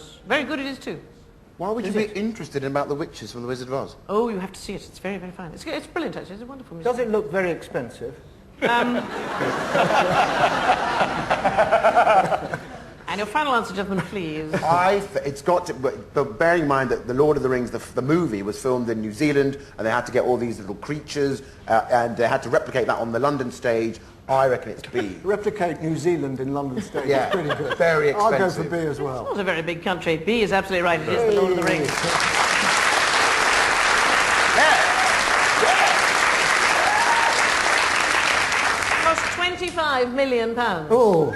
marvellous. Very good it is too. Why would you be interested in about the witches from The Wizard of Oz? Oh, you have to see it. It's very, very fine. It's brilliant, actually. It's a wonderful music. Does it look very expensive? And your final answer, gentlemen, please. It's got to... But bearing in mind that The Lord of the Rings, the movie, was filmed in New Zealand, and they had to get all these little creatures, and they had to replicate that on the London stage. I reckon it's B. Replicate New Zealand in London stage. Yeah, it's pretty good. Very expensive. I'll go for B as well. It's not a very big country. B is absolutely right. It is The Lord of the Rings. Cost £25 million. Oh.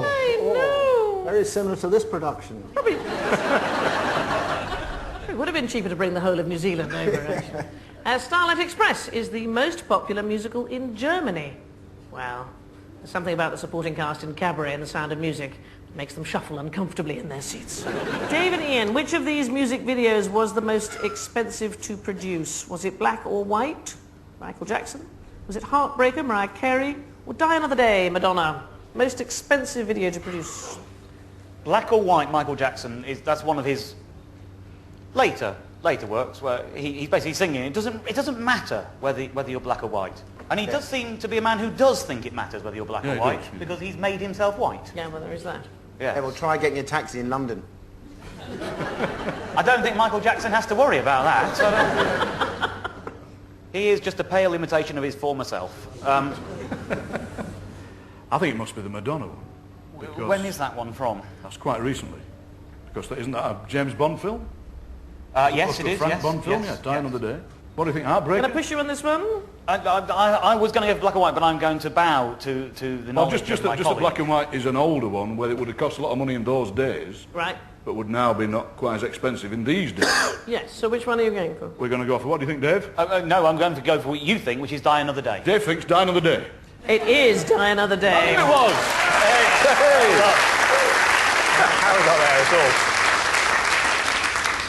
I know. Very similar to this production. Probably. It would have been cheaper to bring the whole of New Zealand over, actually. Starlight Express is the most popular musical in Germany. Well, there's something about the supporting cast in Cabaret and The Sound of Music that makes them shuffle uncomfortably in their seats. Dave and Ian, which of these music videos was the most expensive to produce? Was it Black or White, Michael Jackson? Was it Heartbreaker, Mariah Carey? Or Die Another Day, Madonna? Most expensive video to produce? Black or White, Michael Jackson, that's one of his later works where he's basically singing. It doesn't matter whether you're black or white. And he does seem to be a man who does think it matters whether you're black or white, because he's made himself white. Yeah, well, there is that. Yeah. Hey, well, try getting a taxi in London. I don't think Michael Jackson has to worry about that. He is just a pale imitation of his former self. I think it must be the Madonna one. When is that one from? That's quite recently. Because isn't that a James Bond film? Yes, it is. Frank Bond film, yes, yeah. Die Another Day. What do you think? Heartbreaker? Can I push you on this one? I was going to go for black and white, but I'm going to bow to the knowledge just of my that colleague. black and white is an older one where it would have cost a lot of money in those days. Right. But would now be not quite as expensive in these days. Yes, so which one are you going for? We're going to go for what do you think, Dave? No, I'm going to go for what you think, which is Die Another Day. Dave thinks Die Another Day. It is Die Another Day. It was! How we got there at all?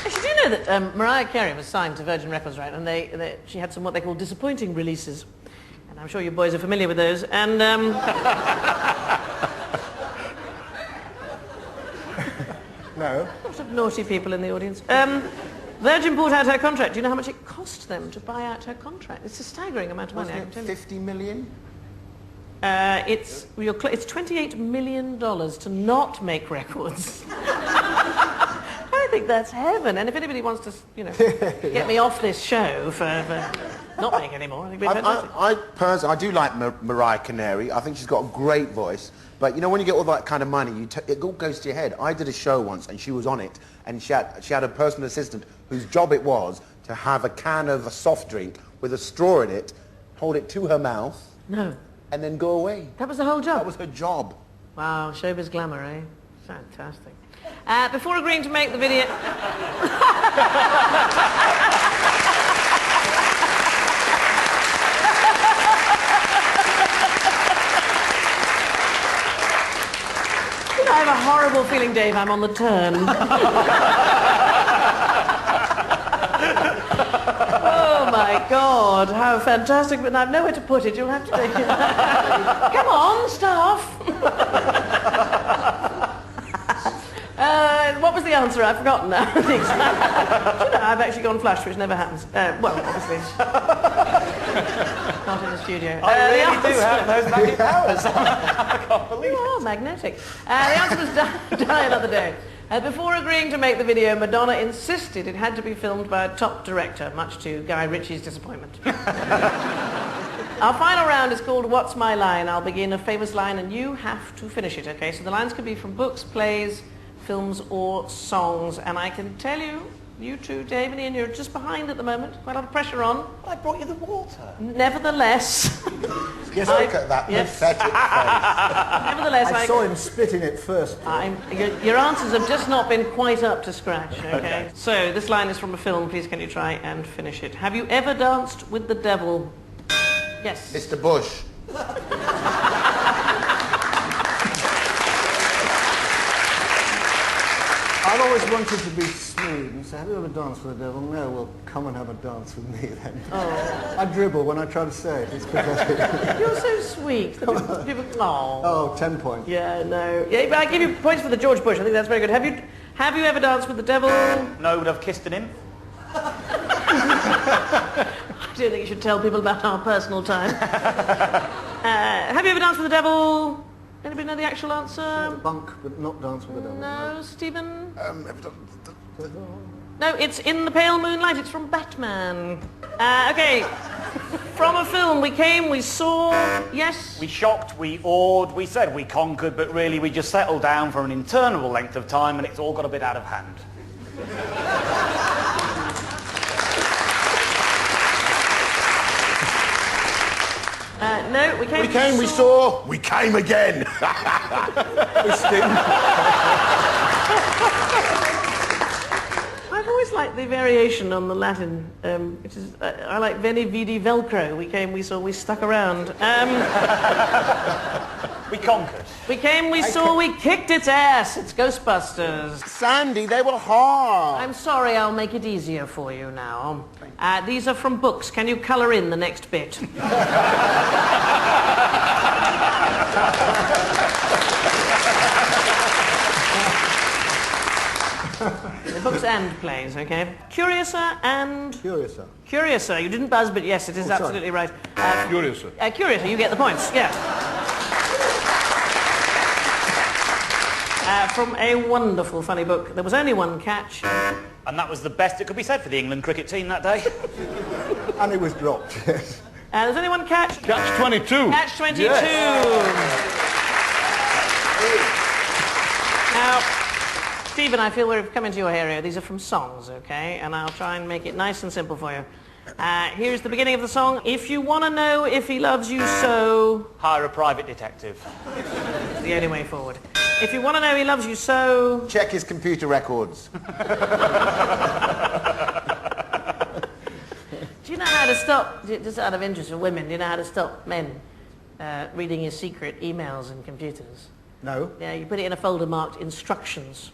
Actually, do you know that Mariah Carey was signed to Virgin Records, right? And she had some what they call disappointing releases. And I'm sure you boys are familiar with those. And No. lots of naughty people in the audience. Virgin bought out her contract. Do you know how much it cost them to buy out her contract? It's a staggering amount of money, I can tell you. 50 million? It's $28 million to not make records. I think that's heaven. And if anybody wants to, get me off this show for not making any more, I think it'd be fantastic. I personally, I do like Mariah Carey. I think she's got a great voice. But when you get all that kind of money, it all goes to your head. I did a show once, and she was on it, and she had a personal assistant whose job it was to have a can of a soft drink with a straw in it, hold it to her mouth. No. And then go away. That was the whole job? That was her job. Wow, showbiz glamour, eh? Fantastic. Before agreeing to make the video... I have a horrible feeling, Dave, I'm on the turn. Oh, my God, how fantastic, but I've nowhere to put it. You'll have to take it. Come on, staff. What was the answer? I've forgotten now. I've actually gone flush, which never happens. Well, obviously. Not in the studio. I really do have those magic powers. I can't believe it. You are magnetic. The answer was Die Another Day. Before agreeing to make the video, Madonna insisted it had to be filmed by a top director, much to Guy Ritchie's disappointment. Our final round is called What's My Line? I'll begin a famous line and you have to finish it, okay? So the lines could be from books, plays, films or songs. And I can tell you, you two, Dave and Ian, you're just behind at the moment. Quite a lot of pressure on. I brought you the water. Nevertheless... Yes, look at that pathetic face. Nevertheless, I saw him spitting it first. Your answers have just not been quite up to scratch, okay? So, this line is from a film. Please, can you try and finish it? Have you ever danced with the devil? Yes. Mr. Bush. I've always wanted to be nude and say, have you ever danced with the devil? No, well, come and have a dance with me then. Oh. I dribble when I try to say it. It's pathetic. You're so sweet. People, oh, 10 points. Yeah, no. Yeah, but I give you points for the George Bush. I think that's very good. Have you ever danced with the devil? No, but I've kissed an imp. I don't think you should tell people about our personal time. Have you ever danced with the devil? Anybody know the actual answer? Bunk, but not dance with the devil. No, Stephen? No, it's In the Pale Moonlight. It's from Batman. Okay. From a film, we came, we saw, yes? We shocked, we awed, we said we conquered, but really we just settled down for an interminable length of time and it's all got a bit out of hand. No, we came, we saw, we came again. I've always liked the variation on the Latin, which is, I like Veni Vidi Velcro. We came, we saw, we stuck around. We conquered. We came, we saw, we kicked its ass. It's Ghostbusters. Sandy, they were hard. I'm sorry, I'll make it easier for you now. These are from books. Can you colour in the next bit? The books and plays, okay? Curiouser and... Curiouser. Curiouser. You didn't buzz, but yes, it is absolutely right. Curiouser. Curiouser, you get the points, yeah. From a wonderful, funny book. There was only one catch. And that was the best that could be said for the England cricket team that day. And it was dropped, yes. There's only one catch. Catch 22. Catch 22. Yes. Now, Stephen, I feel we've come into your area. These are from songs, okay? And I'll try and make it nice and simple for you. Here's the beginning of the song. If you want to know if he loves you so... Hire a private detective. It's the only way forward. If you want to know he loves you so... Check his computer records. Do you know how to stop, just out of interest for women, do you know how to stop men reading your secret emails and computers? No. Yeah, you put it in a folder marked instructions.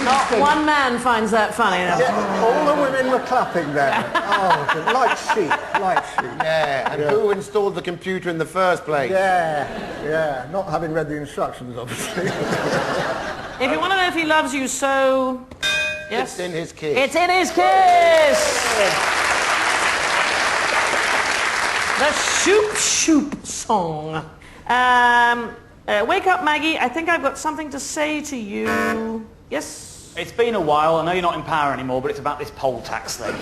Not one man finds that funny. Yeah, all the women were clapping then. Oh, like sheep, like sheep. Yeah, and who installed the computer in the first place? Yeah, not having read the instructions, obviously. If you want to know if he loves you so... Yes? It's in his kiss. It's in his kiss! The Shoop Shoop song. Wake up, Maggie. I think I've got something to say to you. Yes? It's been a while. I know you're not in power anymore, but it's about this poll tax thing.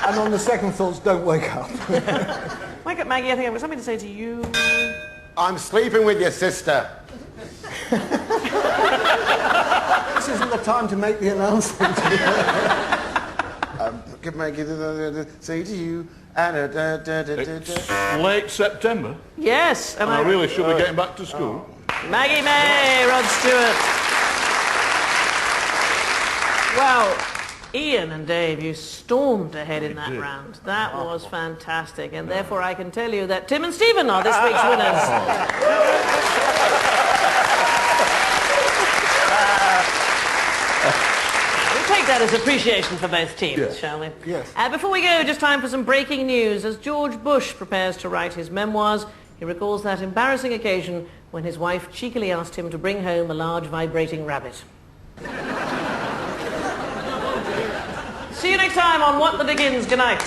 And on the second thoughts, don't wake up. Wake up, Maggie. I think I've got something to say to you. I'm sleeping with your sister. This isn't the time to make the announcement. Could make it say to you. It's late September. Yes. And I really should be getting back to school. Maggie May, Rod Stewart. Well, Ian and Dave, you stormed ahead in that round. That was fantastic. And therefore I can tell you that Tim and Stephen are this week's winners. We'll take that as appreciation for both teams, shall we? Yes. Before we go, just time for some breaking news. As George Bush prepares to write his memoirs, he recalls that embarrassing occasion when his wife cheekily asked him to bring home a large vibrating rabbit. See you next time on What the Dickens. Good night.